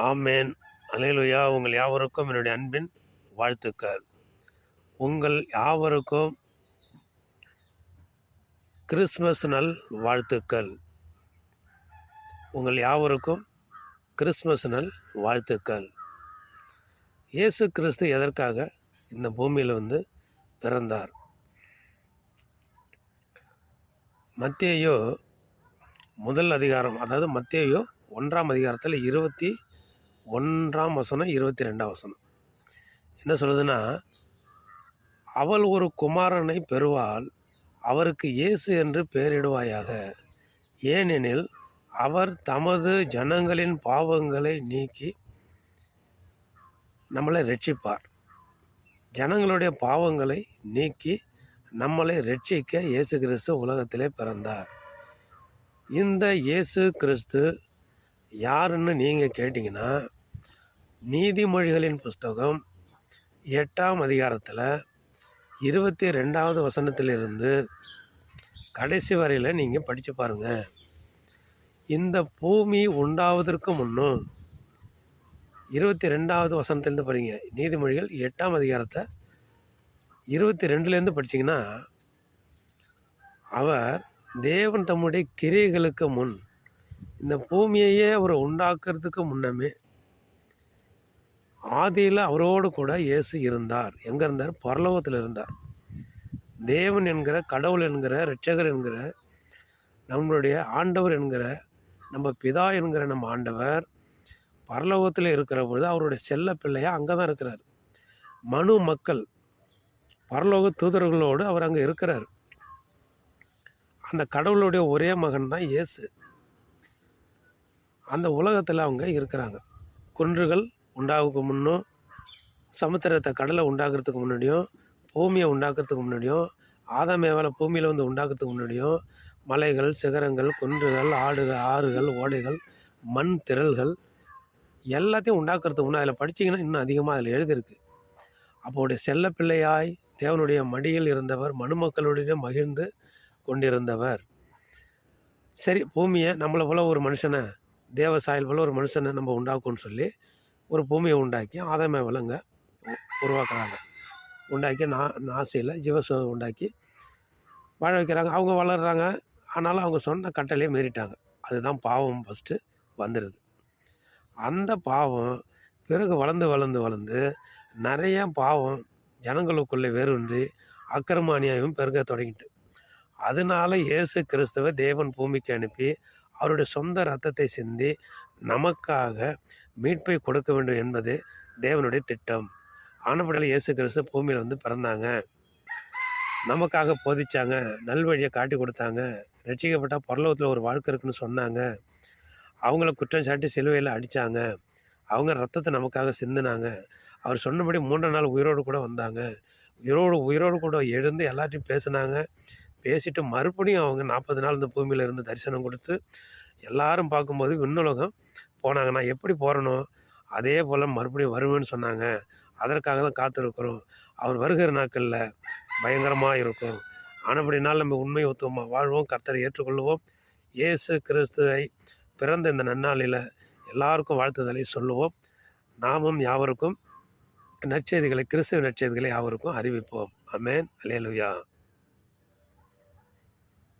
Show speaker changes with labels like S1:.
S1: ஆமேன். அல்லேலூயா. உங்கள் யாவருக்கும் என்னுடைய அன்பின் வாழ்த்துக்கள். உங்கள் யாவருக்கும் கிறிஸ்மஸ் நல் வாழ்த்துக்கள். உங்கள் யாவருக்கும் கிறிஸ்மஸ் நல் வாழ்த்துக்கள். இயேசு கிறிஸ்து எதற்காக இந்த பூமியில் பிறந்தார்? மத்தேயு முதல் அதிகாரம், அதாவது மத்தேயு 1ஆம் அதிகாரத்தில் 21ஆம் வசனம் 22ஆம் வசனம் என்ன சொல்லுதுன்னா, அவள் ஒரு குமாரனை பெறுவாள், அவருக்கு இயேசு என்று பெயரிடுவாயாக, ஏனெனில் அவர் தமது ஜனங்களின் பாவங்களை நீக்கி நம்மளை ரட்சிப்பார். ஜனங்களுடைய பாவங்களை நீக்கி நம்மளை ரட்சிக்க இயேசு கிறிஸ்து உலகத்திலே பிறந்தார். இந்த இயேசு கிறிஸ்து யாருன்னு நீங்கள் கேட்டிங்கன்னா, நீதிமொழிகளின் புஸ்தகம் 8ஆம் அதிகாரத்தில் 22ஆவது வசனத்திலிருந்து கடைசி வரையில் நீங்கள் படித்து பாருங்கள். இந்த பூமி உண்டாவதற்கு முன்னும் 22ஆவது வசனத்திலேருந்து படிங்க. நீதிமொழிகள் 8ஆம் அதிகாரத்தை 22லேருந்து படிச்சிங்கன்னா, அவர் தேவன் தம்முடைய கிரியைகளுக்கு முன் இந்த பூமியையே அவர் உண்டாக்குறதுக்கு முன்னமே ஆதியில் அவரோடு கூட இயேசு இருந்தார். எங்கே இருந்தார்? பரலோகத்தில் இருந்தார். தேவன் என்கிற, கடவுள் என்கிற, இரட்சகர் என்கிற, நம்மளுடைய ஆண்டவர் என்கிற, நம்ம பிதா என்கிற நம்ம ஆண்டவர் பரலோகத்தில் இருக்கிற பொழுது அவருடைய செல்ல பிள்ளையாக அங்கே தான் இருக்கிறார். மனு மக்கள் பரலோக தூதர்களோடு அவர் அங்கே இருக்கிறார். அந்த கடவுளுடைய ஒரே மகன் தான் இயேசு. அந்த உலகத்தில் அவங்க இருக்கிறாங்க. குன்றுகள் உண்டாகிறதுக்கு முன்னும், சமுத்திரத்தை கடலை உண்டாக்குறதுக்கு முன்னாடியும், பூமியை உண்டாக்குறதுக்கு முன்னாடியும், ஆதாமேவால் பூமியில் உண்டாக்குறதுக்கு முன்னாடியும், மலைகள், சிகரங்கள், குன்றுகள், ஆறுகள், ஓடைகள், மண் திரள்கள் எல்லாத்தையும் உண்டாக்குறதுக்கு முன்னே அதில் படித்தீங்கன்னா இன்னும் அதிகமாக அதில் எழுதியிருக்கு. அப்போடைய செல்ல பிள்ளையாய் தேவனுடைய மடியில் இருந்தவர், மனுமக்களுடைய மகிழ்ந்து கொண்டிருந்தவர். சரி, பூமியை நம்மளை போல் ஒரு மனுஷனை, தேவ சாயல் போல் ஒரு மனுஷனை நம்ம உண்டாக்கும்னு சொல்லி ஒரு பூமியை உண்டாக்கி ஆதாமேவால் அங்கே உருவாக்குறாங்க. உண்டாக்கி நாசியில் ஜீவசோ உண்டாக்கி வாழ வைக்கிறாங்க. அவங்க வளர்கிறாங்க. ஆனாலும் அவங்க சொன்ன கட்டளையே மீறிட்டாங்க. அதுதான் பாவம் ஃபஸ்ட்டு வந்துடுது. அந்த பாவம் பிறகு வளர்ந்து நிறைய பாவம் ஜனங்களுக்குள்ளே வேரூன்றி அக்கிரம அநியாயம் பெருக தொடங்கிட்டு, அதனால இயேசு கிறிஸ்துவை தேவன் பூமிக்கு அனுப்பி அவருடைய சொந்த இரத்தத்தை சிந்தி நமக்காக மீட்பை கொடுக்க வேண்டும் என்பது தேவனுடைய திட்டம். ஆனப்படியால் இயேசு கிறிஸ்து பூமியில் பிறந்தாங்க, நமக்காக போதிச்சாங்க, நல்வழியை காட்டி கொடுத்தாங்க, ரட்சிக்கப்பட்டால் பரலோகத்தில் ஒரு வாழ்க்கை இருக்குன்னு சொன்னாங்க. அவங்கள குற்றம் சாட்டி சிலுவையில் அடித்தாங்க, அவங்க ரத்தத்தை நமக்காக சிந்தினாங்க. அவர் சொன்னபடி 3 நாள் உயிரோடு கூட வந்தாங்க, உயிரோடு கூட எழுந்து எல்லாத்தையும் பேசினாங்க. பேசிட்டு மறுபடியும் அவங்க 40 நாள் இந்த பூமியில் இருந்து தரிசனம் கொடுத்து எல்லாரும் பார்க்கும்போது விண்ணுலகம் போனாங்க. நான் எப்படி போகிறனோ அதே போல் மறுபடியும் வருவேன்னு சொன்னாங்க. அதற்காக தான் காத்திருக்கிறோம். அவர் வருகிற நாட்களில் பயங்கரமாக இருக்கும். ஆனபடினால் நம்ம உண்மை ஒத்துவமாக வாழ்வோம், கர்த்தரை ஏற்றுக்கொள்வோம். இயேசு கிறிஸ்துவை பிறந்த இந்த நன்னாளில் எல்லாருக்கும் வாழ்த்துதலை சொல்லுவோம். நாமும் யாவருக்கும் நற்செய்திகளை, கிறிஸ்துவ நற்செய்திகளை யாவருக்கும் அறிவிப்போம். ஆமென். அல்லேலூயா.